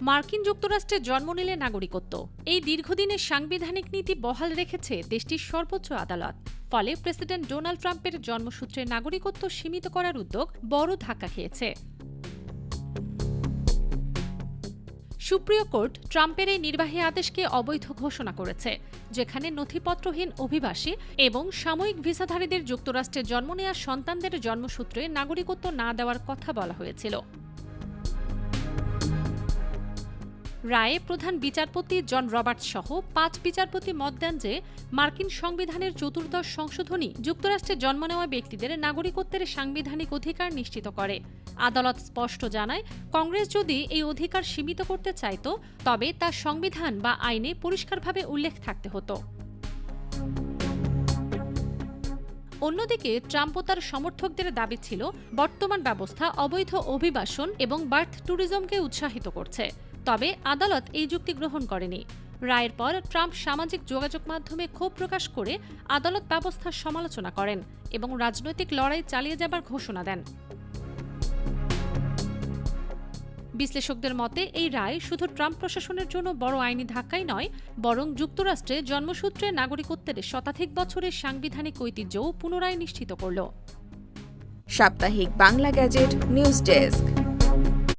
মার্কিন যুক্তরাষ্ট্রে জন্ম নিলে নাগরিকত্ব, এই দীর্ঘদিনের সাংবিধানিক নীতি বহাল রেখেছে দেশটির সর্বোচ্চ আদালত। ফলে প্রেসিডেন্ট ডোনাল্ড ট্রাম্পের জন্মসূত্রে নাগরিকত্ব সীমিত করার উদ্যোগ বড় ধাক্কা খেয়েছে। সুপ্রিম কোর্ট ট্রাম্পের এই নির্বাহী আদেশকে অবৈধ ঘোষণা করেছে, যেখানে নথিপত্রহীন অভিবাসী এবং সাময়িক ভিসাধারীদের যুক্তরাষ্ট্রে জন্ম নেওয়া সন্তানদের জন্মসূত্রে নাগরিকত্ব না দেওয়ার কথা বলা হয়েছিল। রায়ে প্রধান বিচারপতি জন রবার্টস সহ ৫ বিচারপতি মত দেন যে মার্কিন সংবিধানের ৪র্দশ সংশোধনী যুক্তরাষ্ট্রে জন্ম নেওয়া ব্যক্তিদের নাগরিকত্বের সাংবিধানিক অধিকার নিশ্চিত করে। আদালত স্পষ্ট জানায়, কংগ্রেস যদি এই অধিকার সীমিত করতে চাইত, তবে তা সংবিধান বা আইনে পরিষ্কারভাবে উল্লেখ থাকতে হতো। অন্যদিকে ট্রাম্প ও তার সমর্থকদের দাবি ছিল, বর্তমান ব্যবস্থা অবৈধ অভিবাসন এবং বার্থ ট্যুরিজমকে উৎসাহিত করছে। তবে আদালত এই যুক্তি গ্রহণ করেনি। রায়ের পর ট্রাম্প সামাজিক যোগাযোগ মাধ্যমে ক্ষোভ প্রকাশ করে আদালত ব্যবস্থার সমালোচনা করেন এবং রাজনৈতিক লড়াই চালিয়ে যাবার ঘোষণা দেন। বিশ্লেষকদের মতে এই রায় শুধু ট্রাম্প প্রশাসনের জন্য বড় আইনি ধাক্কাই নয়, বরং যুক্তরাষ্ট্রে জন্মসূত্রে নাগরিকত্বের শতাধিক বছরের সাংবিধানিক ঐতিহ্যও পুনরায় নিশ্চিত করল। সাপ্তাহিক বাংলা গ্যাজেট নিউজ ডেস্ক।